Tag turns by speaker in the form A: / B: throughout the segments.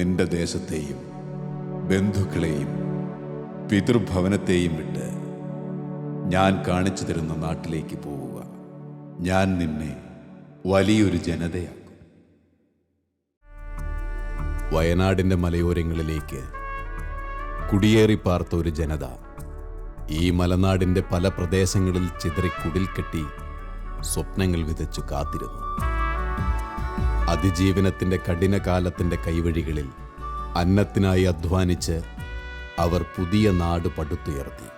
A: നിന്റെ ദേശത്തെയും ബന്ധുക്കളെയും പിതൃഭവനത്തെയും വിട്ട് ഞാൻ കാണിച്ചു തരുന്ന നാട്ടിലേക്ക് പോവുക. ഞാൻ നിന്നെ വലിയൊരു ജനതയാക്കും. വയനാടിൻ്റെ മലയോരങ്ങളിലേക്ക് കുടിയേറി പാർത്ത ഒരു ജനത ഈ മലനാടിൻ്റെ പല പ്രദേശങ്ങളിൽ ചിതറി കുടിൽ കെട്ടി സ്വപ്നങ്ങൾ വിതച്ചു കാത്തിരുന്നു. അതിജീവനത്തിൻ്റെ കഠിനകാലത്തിൻ്റെ കൈവഴികളിൽ അന്നത്തിനായി അധ്വാനിച്ച് അവർ പുതിയ നാട് പടുത്തുയർത്തി.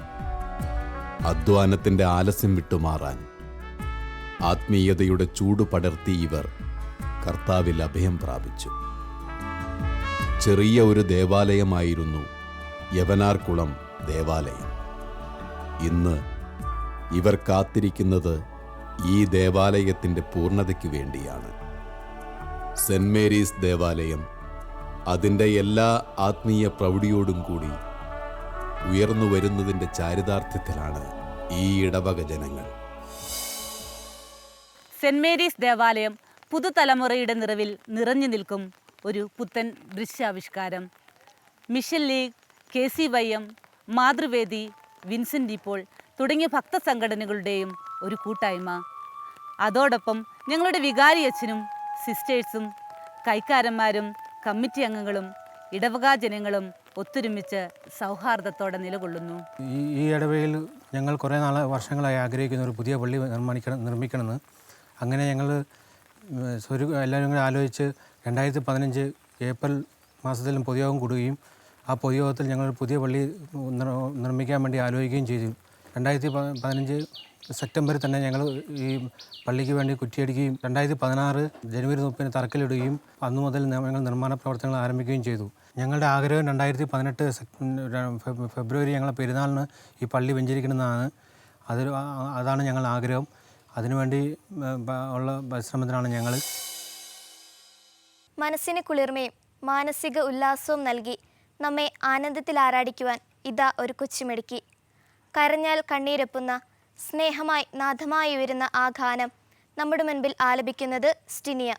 A: അധ്വാനത്തിൻ്റെ ആലസ്യം വിട്ടുമാറാൻ ആത്മീയതയുടെ ചൂട് പടർത്തി ഇവർ കർത്താവിൽ അഭയം പ്രാപിച്ചു. ചെറിയ ഒരു ദേവാലയമായിരുന്നു യവനാർകുളം ദേവാലയം. ഇന്ന് ഇവർ കാത്തിരിക്കുന്നത് ഈ ദേവാലയത്തിൻ്റെ പൂർണ്ണതയ്ക്ക് വേണ്ടിയാണ്. സെന്റ് മേരീസ് ദേവാലയം അതിൻ്റെ എല്ലാ ആത്മീയ പ്രൗഢിയോടും കൂടി ഉയർന്നു വരുന്നതിൻ്റെ ചാരിതാർത്ഥ്യത്തിലാണ് ഈ ഇടവക ജനങ്ങൾ.
B: സെന്റ് മേരീസ് ദേവാലയം പുതുതലമുറയുടെ നിറവിൽ നിറഞ്ഞു നിൽക്കും ഒരു പുത്തൻ ദൃശ്യാവിഷ്കാരം. മിഷൻ ലീഗ്, KCYM, മാതൃവേദി, വിൻസെൻ്റ് ഇപ്പോൾ തുടങ്ങിയ ഭക്തസംഘടനകളുടെയും ഒരു കൂട്ടായ്മ. അതോടൊപ്പം ഞങ്ങളുടെ വികാരി അച്ഛനും സിസ്റ്റേഴ്സും കൈക്കാരന്മാരും കമ്മിറ്റി അംഗങ്ങളും ഇടവക ജനങ്ങളും ഒത്തൊരുമിച്ച് സൗഹാർദ്ദത്തോടെ നിലകൊള്ളുന്നു.
C: ഈ ഇടവകയിൽ ഞങ്ങൾ കുറേ വർഷങ്ങളായി ആഗ്രഹിക്കുന്ന ഒരു പുതിയ പള്ളി നിർമ്മിക്കണമെന്ന്. അങ്ങനെ ഞങ്ങൾ എല്ലാവരും കൂടെ ആലോചിച്ച് 2015 ഏപ്രിൽ മാസത്തിലും പൊതുയോഗം കൂടുകയും ആ പൊതുയോഗത്തിൽ ഞങ്ങൾ പുതിയ പള്ളി നിർമ്മിക്കാൻ വേണ്ടി ആലോചിക്കുകയും ചെയ്തു. 2015 സെപ്റ്റംബറിൽ തന്നെ ഞങ്ങൾ ഈ പള്ളിക്ക് വേണ്ടി കുറ്റിയടിക്കുകയും 2016 ജനുവരി 30 തറക്കല്ലിടുകയും അന്നു മുതൽ ഞങ്ങൾ നിർമ്മാണ പ്രവർത്തനങ്ങൾ ആരംഭിക്കുകയും ചെയ്തു. ഞങ്ങളുടെ ആഗ്രഹം 2018 ഫെബ്രുവരി ഞങ്ങളെ പെരുന്നാളിന് ഈ പള്ളി വെഞ്ചരിക്കണമെന്നാണ്. അതാണ് ഞങ്ങളുടെ ആഗ്രഹം. അതിനുവേണ്ടി ഉള്ള പരിശ്രമത്തിലാണ് ഞങ്ങൾ.
D: മനസ്സിന് കുളിർമയും മാനസിക ഉല്ലാസവും നൽകി നമ്മെ ആനന്ദത്തിൽ ആറാടിക്കുവാൻ ഇതാ ഒരു കൊച്ചുമിടുക്കി. കരഞ്ഞാൽ കണ്ണീരൊപ്പുന്ന സ്നേഹമായി നാഥമായി ഉയരുന്ന ആ ഗാനം നമ്മുടെ മുൻപിൽ ആലപിക്കുന്നത് സ്റ്റിനിയ.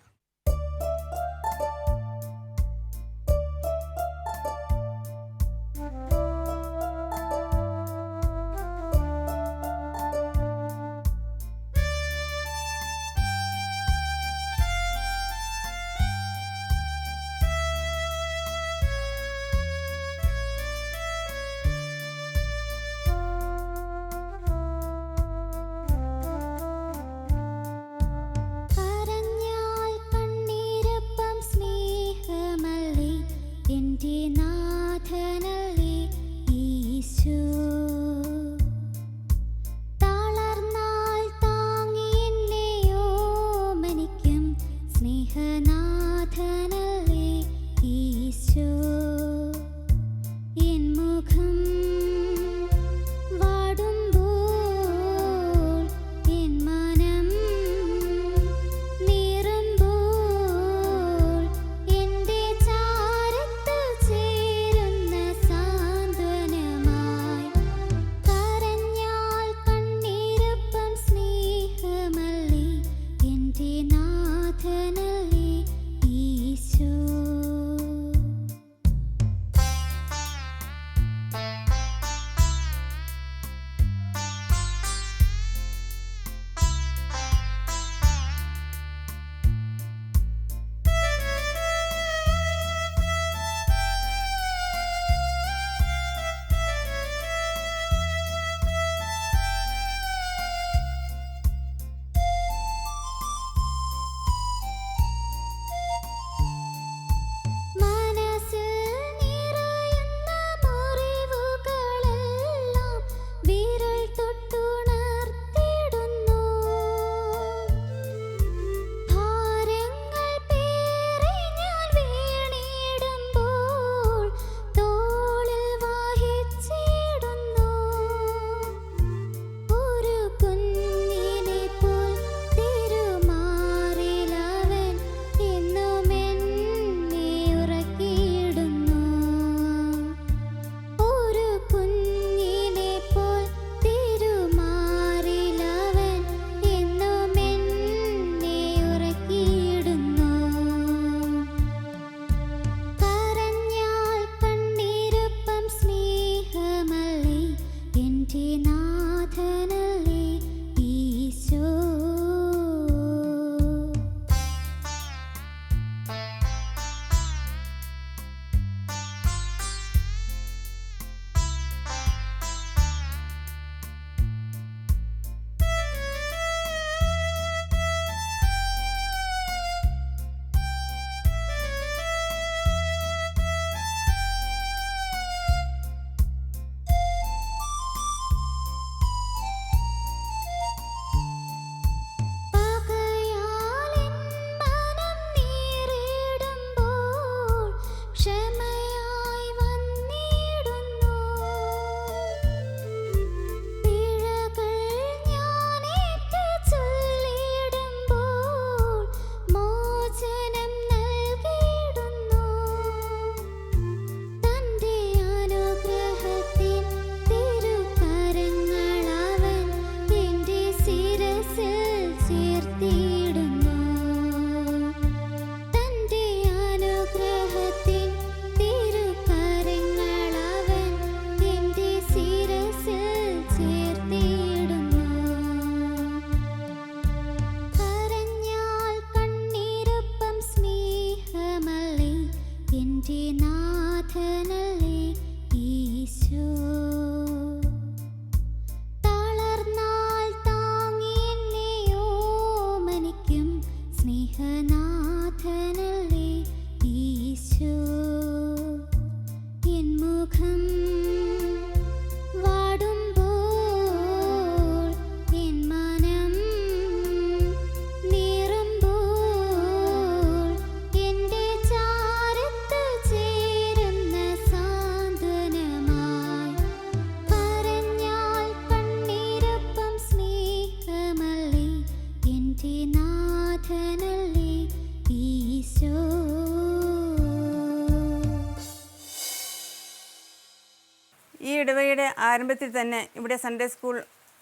E: ആരംഭത്തിൽ തന്നെ ഇവിടെ സൺഡേ സ്കൂൾ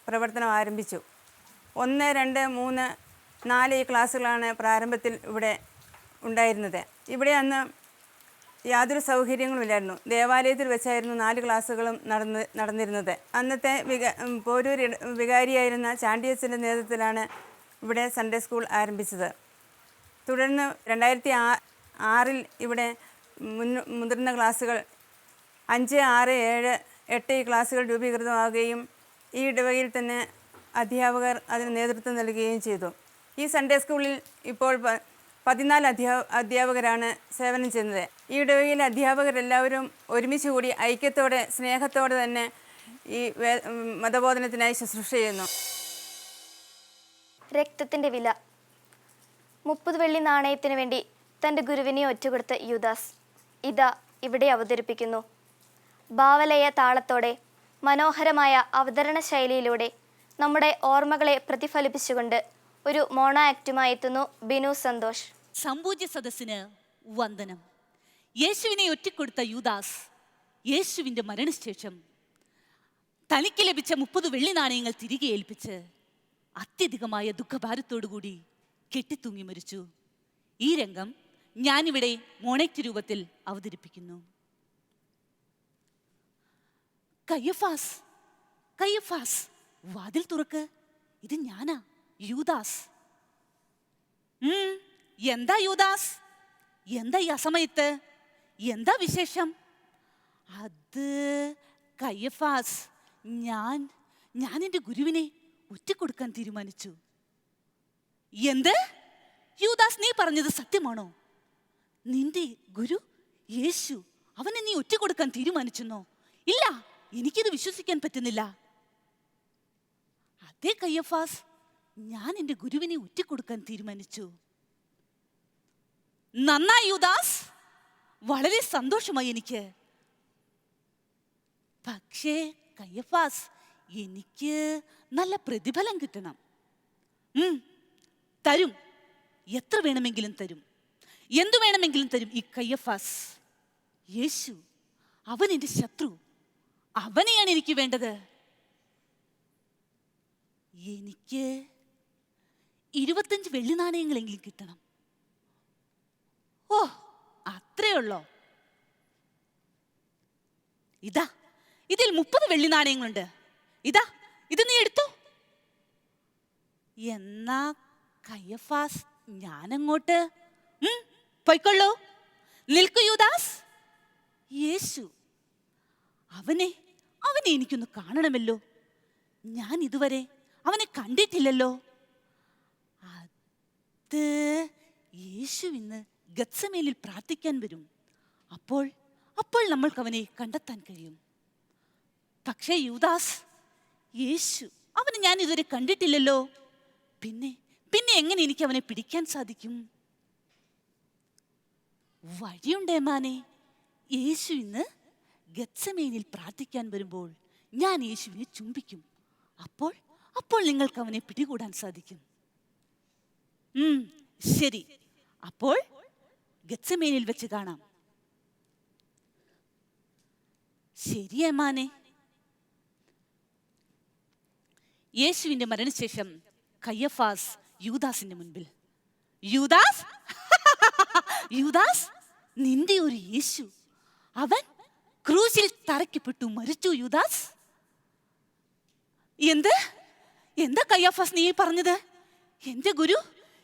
E: പ്രവർത്തനം ആരംഭിച്ചു. 1, 2, 3, 4 ഈ ക്ലാസ്സുകളാണ് പ്രാരംഭത്തിൽ ഇവിടെ ഉണ്ടായിരുന്നത്. ഇവിടെ അന്ന് യാതൊരു സൗകര്യങ്ങളുമില്ലായിരുന്നു. ദേവാലയത്തിൽ വെച്ചായിരുന്നു 4 ക്ലാസ്സുകളും നടന്നിരുന്നത്. അന്നത്തെ പോരൂർ വികാരിയായിരുന്ന ചാണ്ടിയച്ചൻ്റെ നേതൃത്വത്തിലാണ് ഇവിടെ സൺഡേ സ്കൂൾ ആരംഭിച്ചത്. തുടർന്ന് 2006 ഇവിടെ മുതിർന്ന ക്ലാസ്സുകൾ 5, 6, 7, 8 ഈ ക്ലാസ്സുകൾ രൂപീകൃതമാവുകയും ഈ ഇടവകയിൽ തന്നെ അധ്യാപകർ അതിന് നേതൃത്വം നൽകുകയും ചെയ്തു. ഈ സൺഡേ സ്കൂളിൽ ഇപ്പോൾ 14 അധ്യാപകരാണ് സേവനം ചെയ്യുന്നത്. ഈ ഇടവകയിലെ അധ്യാപകരെല്ലാവരും ഒരുമിച്ച് കൂടി ഐക്യത്തോടെ സ്നേഹത്തോടെ തന്നെ ഈ മതബോധനത്തിനായി ശുശ്രൂഷ ചെയ്യുന്നു.
D: രക്തത്തിൻ്റെ വില. 30 വെള്ളി നാണയത്തിനു വേണ്ടി തൻ്റെ ഗുരുവിനെ ഒറ്റുകൊടുത്ത യൂദാസ് ഇതാ ഇവിടെ അവതരിപ്പിക്കുന്നു. ഭാവലയ താളത്തോടെ മനോഹരമായ അവതരണ ശൈലിയിലൂടെ നമ്മുടെ ഓർമ്മകളെ പ്രതിഫലിപ്പിച്ചുകൊണ്ട് ഒരു മോണോ ആക്റ്റുമായി എത്തുന്നു ബിനു സന്തോഷ്.
B: സമ്പൂജ്യ സദസ്സിന് വന്ദനം. യേശുവിനെ ഒറ്റിക്കൊടുത്ത യൂദാസ് യേശുവിൻ്റെ മരണശേഷം തനിക്ക് ലഭിച്ച 30 വെള്ളി നാണയങ്ങൾ തിരികെ ഏൽപ്പിച്ച് അത്യധികമായ ദുഃഖഭാരത്തോടുകൂടി കെട്ടിത്തൂങ്ങി മരിച്ചു. ഈ രംഗം ഞാനിവിടെ മോണോക്ട് രൂപത്തിൽ അവതരിപ്പിക്കുന്നു. കയ്യഫാസ്, വാതിൽ തുറക്ക്, ഇത് ഞാനാ, യൂദാസ്. എന്താ യൂദാസ്, എന്താ ഈ അസമയത്ത്, എന്താ വിശേഷം? അത് കയ്യഫാസ്, ഞാൻ എൻ്റെ ഗുരുവിനെ ഒറ്റിക്കൊടുക്കാൻ തീരുമാനിച്ചു. എന്ത്? യൂദാസ്, നീ പറഞ്ഞത് സത്യമാണോ? നിന്റെ ഗുരു യേശു, അവനെ നീ ഒറ്റിക്കൊടുക്കാൻ തീരുമാനിച്ചെന്നോ? ഇല്ല, എനിക്കിത് വിശ്വസിക്കാൻ പറ്റുന്നില്ല. അതേ കയ്യഫാസ്, ഞാൻ എൻ്റെ ഗുരുവിനെ ഒറ്റിക്കൊടുക്കാൻ തീരുമാനിച്ചു. നന്നായി യൂദാസ്, വളരെ സന്തോഷമായി എനിക്ക്. പക്ഷേ കയ്യഫാസ്, എനിക്ക് നല്ല പ്രതിഫലം കിട്ടണം. തരും, എത്ര വേണമെങ്കിലും തരും, എന്തു വേണമെങ്കിലും തരും. ഈ കയ്യഫാസ്, യേശു അവൻ എൻ്റെ ശത്രു, അവനെയാണ് എനിക്ക് വേണ്ടത്. എനിക്ക് 25 വെള്ളി നാണയങ്ങളെങ്കിലും കിട്ടണം. ഓ, അത്രേ ഉള്ളോ? ഇതാ, ഇതിൽ 30 വെള്ളി നാണയങ്ങളുണ്ട്. ഇതാ, ഇത് നീ എടുത്തോ. എന്നാ കയ്യഫാസ്, ഞാനങ്ങോട്ട് പൊയ്ക്കൊള്ളൂ. നിൽക്കൂ യൂദാസ്. യേശു, അവനെ എനിക്കൊന്ന് കാണണമല്ലോ. ഞാൻ ഇതുവരെ അവനെ കണ്ടിട്ടില്ലല്ലോ. അത് യേശു ഇന്ന് ഗത്സമേലിൽ പ്രാർത്ഥിക്കാൻ വരും. അപ്പോൾ നമ്മൾക്ക് അവനെ കണ്ടെത്താൻ കഴിയും. പക്ഷേ യൂദാസ്, യേശു അവനെ ഞാൻ ഇതുവരെ കണ്ടിട്ടില്ലല്ലോ. പിന്നെ എങ്ങനെ എനിക്ക് അവനെ പിടിക്കാൻ സാധിക്കും? വഴിയുണ്ടേ മാനെ. യേശു ഇന്ന് ഗത്സമേനിൽ പ്രാർത്ഥിക്കാൻ വരുമ്പോൾ ഞാൻ യേശുവിനെ ചുംബിക്കും. അപ്പോൾ നിങ്ങൾക്ക് അവനെ പിടികൂടാൻ സാധിക്കും. ശരി, അപ്പോൾ ഗത്സമേനിൽ വെച്ച് കാണാം. ശരിയേ മാനെ. യേശുവിന്റെ മരണശേഷം കയ്യഫാസ് യൂദാസിന്റെ മുൻപിൽ, യൂദാസ്, യൂദാസ്, നിന്റെ ഒരു യേശു, അവൻ ക്രൂശിൽ തറയ്ക്കപ്പെട്ടു മരിച്ചു. യൂദാസ്, എന്താ കയ്യഫാസ് നീ പറഞ്ഞത്? എന്റെ ഗുരു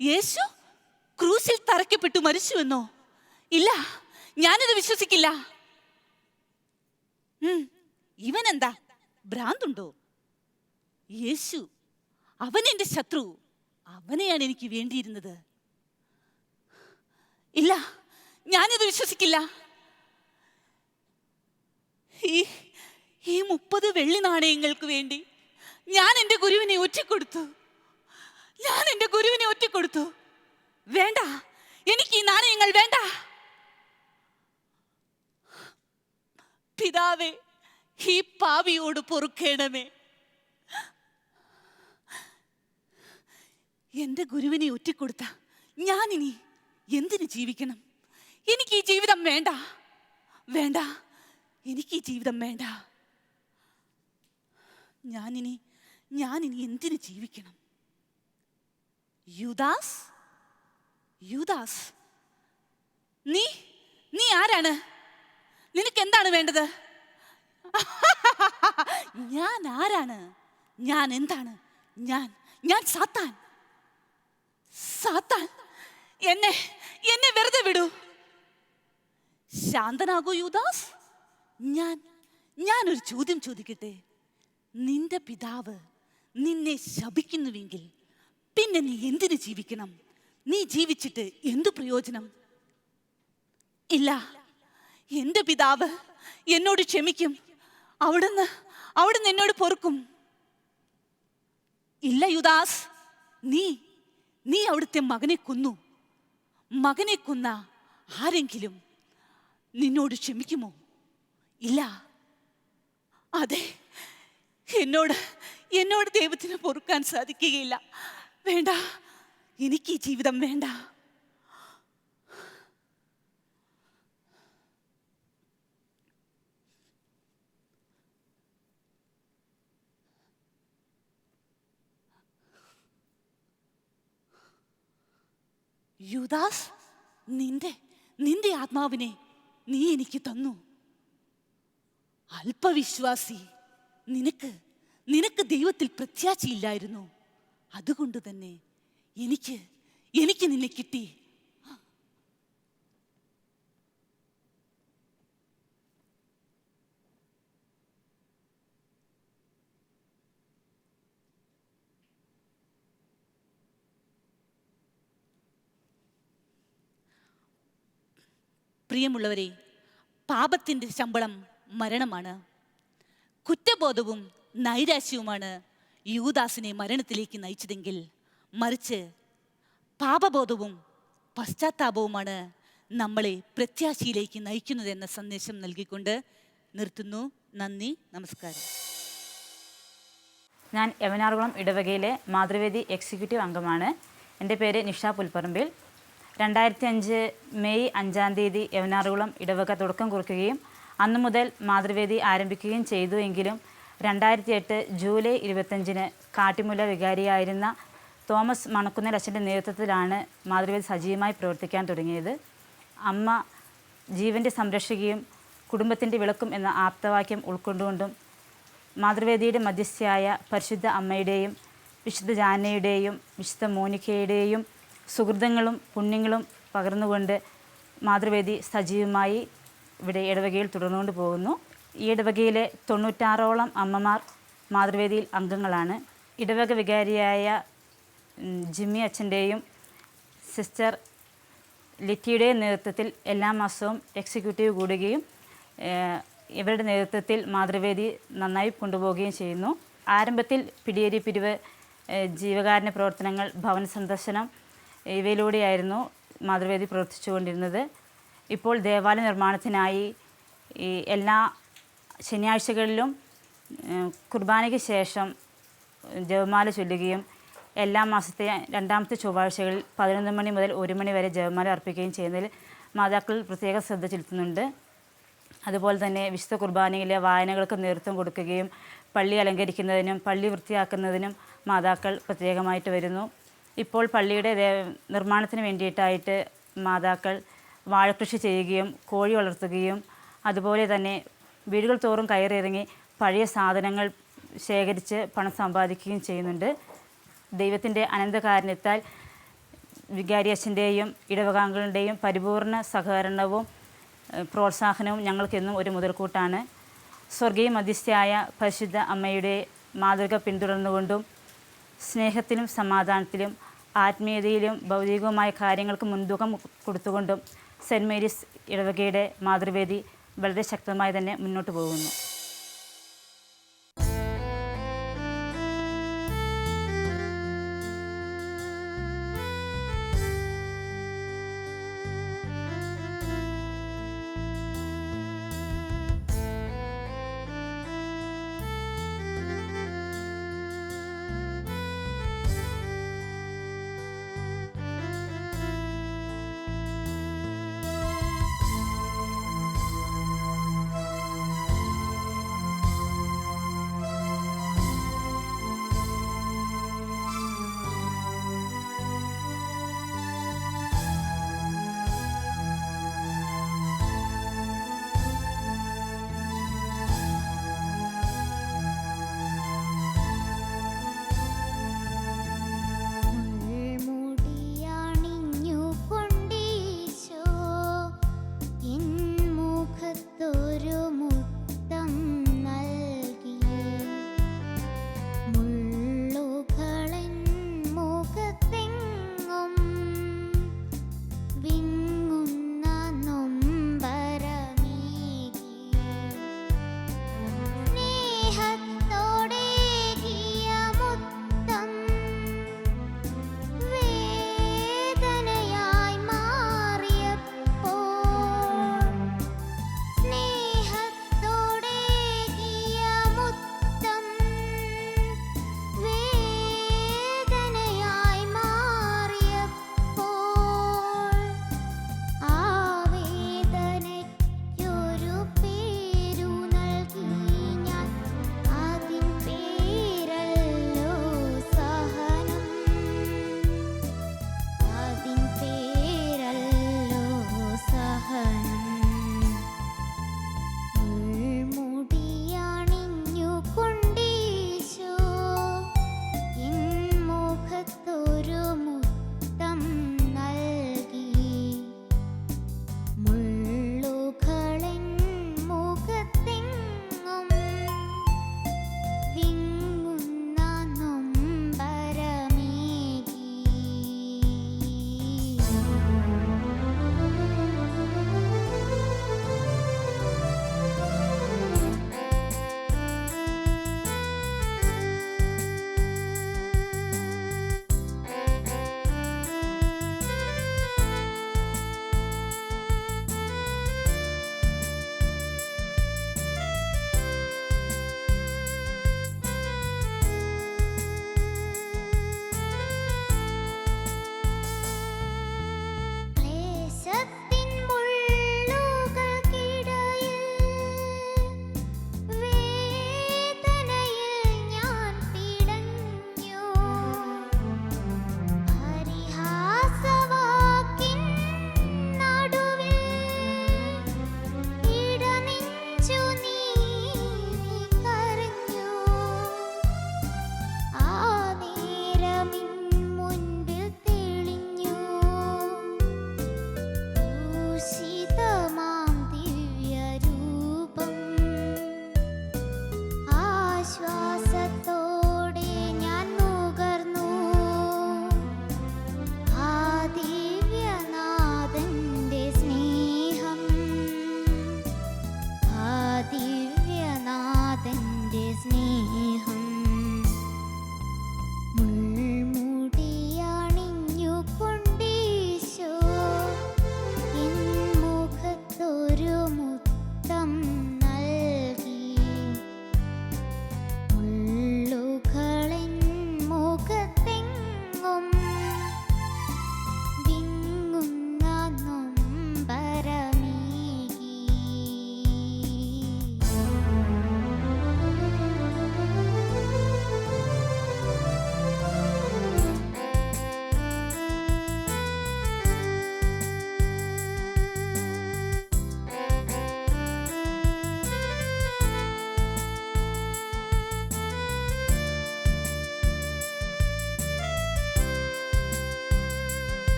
B: യേശു ക്രൂശിൽ തറയ്ക്കപ്പെട്ടു മരിച്ചു എന്നോ? ഇല്ല, ഞാനിത് വിശ്വസിക്കില്ല. ഇവൻ എന്താ ഭ്രാന്തുണ്ടോ? യേശു അവൻ എൻ്റെ ശത്രു, അവനെയാണ് എനിക്ക് വേണ്ടിയിരുന്നത്. ഇല്ല, ഞാനിത് വിശ്വസിക്കില്ല. ഈ 30 വെള്ളി നാണയങ്ങൾക്ക് വേണ്ടി ഞാൻ എൻ്റെ ഗുരുവിനെ ഒറ്റിക്കൊടുത്തു. വേണ്ട, എനിക്ക് ഈ നാണയങ്ങൾ വേണ്ട. പിതാവേ, ഈ പാപിയോട് പൊറുക്കേണമേ. എൻ്റെ ഗുരുവിനെ ഒറ്റിക്കൊടുത്ത ഞാനിനി എന്തിനു ജീവിക്കണം? എനിക്ക് ഈ ജീവിതം വേണ്ട, എനിക്ക് ഈ ജീവിതം വേണ്ട. ഞാനിനി എന്തിനു ജീവിക്കണം? യൂദാസ്, യൂദാസ്, നീ ആരാണ്? നിനക്ക് എന്താണ് വേണ്ടത്? ഞാൻ ആരാണ്? ഞാൻ എന്താണ്? ഞാൻ സാത്താൻ. സാത്താൻ, എന്നെ വെറുതെ വിടൂ. ശാന്തനാകൂ യൂദാസ്. ഞാനൊരു ചോദ്യം ചോദിക്കട്ടെ. നിന്റെ പിതാവ് നിന്നെ ശപിക്കുന്നുവെങ്കിൽ പിന്നെ നീ എന്തിനു ജീവിക്കണം? നീ ജീവിച്ചിട്ട് എന്തു പ്രയോജനം? ഇല്ല, എൻ്റെ പിതാവ് എന്നോട് ക്ഷമിക്കും. അവിടുന്ന് എന്നോട് പൊറുക്കും. ഇല്ല യൂദാസ്, നീ അവിടുത്തെ മകനെ കൊന്നു. മകനെ കൊന്ന ആരെങ്കിലും നിന്നോട് ക്ഷമിക്കുമോ? ഇല്ല. അതെ, എന്നോട് ദൈവത്തിന് പൊറുക്കാൻ സാധിക്കുകയില്ല. വേണ്ട, എനിക്ക് ഈ ജീവിതം വേണ്ട. യൂദാസ്, നിന്റെ ആത്മാവിനെ നീ എനിക്ക് തന്നു. അല്പവിശ്വാസി, നിനക്ക് ദൈവത്തിൽ പ്രത്യാശയില്ലായിരുന്നു. അതുകൊണ്ട് തന്നെ എനിക്ക് നിന്നെ കിട്ടി. പ്രിയമുള്ളവരെ, പാപത്തിൻ്റെ ശമ്പളം മരണമാണ്. കുറ്റബോധവും നൈരാശ്യവുമാണ് യൂദാസിനെ മരണത്തിലേക്ക് നയിച്ചതെങ്കിൽ, മറിച്ച് പാപബോധവും പശ്ചാത്താപവുമാണ് നമ്മളെ പ്രത്യാശയിലേക്ക് നയിക്കുന്നതെന്ന സന്ദേശം നൽകിക്കൊണ്ട് നിർത്തുന്നു. നന്ദി, നമസ്കാരം.
F: ഞാൻ യവനാർകുളം ഇടവകയിലെ മാതൃവേദി എക്സിക്യൂട്ടീവ് അംഗമാണ്. എൻ്റെ പേര് നിഷ പുൽപ്പറമ്പിൽ. 2005 മെയ് 5-ാം തീയതി യവനാർകുളം ഇടവക തുടക്കം കുറിക്കുകയും അന്നു മുതൽ മാതൃവേദി ആരംഭിക്കുകയും ചെയ്തു. എങ്കിലും 2008 ജൂലൈ 25-ന് കാട്ടിമുല വികാരിയായിരുന്ന തോമസ് മണക്കുന്നേൽ അച്ഛൻ്റെ നേതൃത്വത്തിലാണ് മാതൃവേദി സജീവമായി പ്രവർത്തിക്കാൻ തുടങ്ങിയത്. അമ്മ ജീവൻ്റെ സംരക്ഷകയും കുടുംബത്തിൻ്റെ വിളക്കും എന്ന ആപ്തവാക്യം ഉൾക്കൊണ്ടുകൊണ്ടും മാതൃവേദിയുടെ മധ്യസ്ഥയായ പരിശുദ്ധ അമ്മയുടെയും വിശുദ്ധ ജാനയുടെയും വിശുദ്ധ മോനിക്കയുടെയും സുഹൃതങ്ങളും പുണ്യങ്ങളും പകർന്നുകൊണ്ട് മാതൃവേദി സജീവമായി ഇവിടെ ഇടവകയിൽ തുടർന്നുകൊണ്ട് പോകുന്നു. ഈ ഇടവകയിലെ 96ഓളം അമ്മമാർ മാതൃവേദിയിൽ അംഗങ്ങളാണ്. ഇടവക വികാരിയായ ജിമ്മി അച്ഛൻ്റെയും സിസ്റ്റർ ലിറ്റിയുടെയും നേതൃത്വത്തിൽ എല്ലാ മാസവും എക്സിക്യൂട്ടീവ് കൂടുകയും ഇവരുടെ നേതൃത്വത്തിൽ മാതൃവേദി നന്നായി കൊണ്ടുപോവുകയും ചെയ്യുന്നു. ആരംഭത്തിൽ പിടിയേരി പിരിവ്, ജീവകാരുണ്യ പ്രവർത്തനങ്ങൾ, ഭവന സന്ദർശനം ഇവയിലൂടെയായിരുന്നു മാതൃവേദി പ്രവർത്തിച്ചുകൊണ്ടിരുന്നത്. ഇപ്പോൾ ദേവാലയ നിർമ്മാണത്തിനായി എല്ലാ ശനിയാഴ്ചകളിലും കുർബാനയ്ക്ക് ശേഷം ജപമാല ചൊല്ലുകയും എല്ലാ മാസത്തെ 2ാമത്തെ ചൊവ്വാഴ്ചകളിൽ 11 മണി മുതൽ 1 മണി വരെ ജപമാല അർപ്പിക്കുകയും ചെയ്യുന്നതിൽ മാതാക്കൾ പ്രത്യേക ശ്രദ്ധ ചെലുത്തുന്നുണ്ട്. അതുപോലെ തന്നെ വിശുദ്ധ കുർബാനയിലെ വായനകൾക്ക് നേതൃത്വം കൊടുക്കുകയും പള്ളി അലങ്കരിക്കുന്നതിനും പള്ളി വൃത്തിയാക്കുന്നതിനും മാതാക്കൾ പ്രത്യേകമായിട്ട് വരുന്നു. ഇപ്പോൾ പള്ളിയുടെ നിർമ്മാണത്തിന് വേണ്ടിയിട്ടായിട്ട് മാതാക്കൾ വാഴക്കൃഷി ചെയ്യുകയും കോഴി വളർത്തുകയും അതുപോലെ തന്നെ വീടുകൾ തോറും കയറിയിറങ്ങി പഴയ സാധനങ്ങൾ ശേഖരിച്ച് പണം സമ്പാദിക്കുകയും ചെയ്യുന്നുണ്ട്. ദൈവത്തിൻ്റെ അനന്തകാരുണ്യത്താൽ വികാരി അച്ഛൻ്റെയും ഇടവകാംഗങ്ങളുടെയും പരിപൂർണ സഹകരണവും പ്രോത്സാഹനവും ഞങ്ങൾക്കെന്നും ഒരു മുതൽക്കൂട്ടാണ്. സ്വർഗീയ മധ്യസ്ഥയായ പരിശുദ്ധ അമ്മയുടെ മാതൃക പിന്തുടർന്നുകൊണ്ടും സ്നേഹത്തിലും സമാധാനത്തിലും ആത്മീയതയിലും ഭൗതികവുമായ കാര്യങ്ങൾക്ക് മുൻതൂക്കം കൊടുത്തുകൊണ്ടും സെൻറ്റ് മേരീസ് ഇടവകയുടെ മാതൃവേദി വളരെ ശക്തമായി തന്നെ മുന്നോട്ട് പോകുന്നു.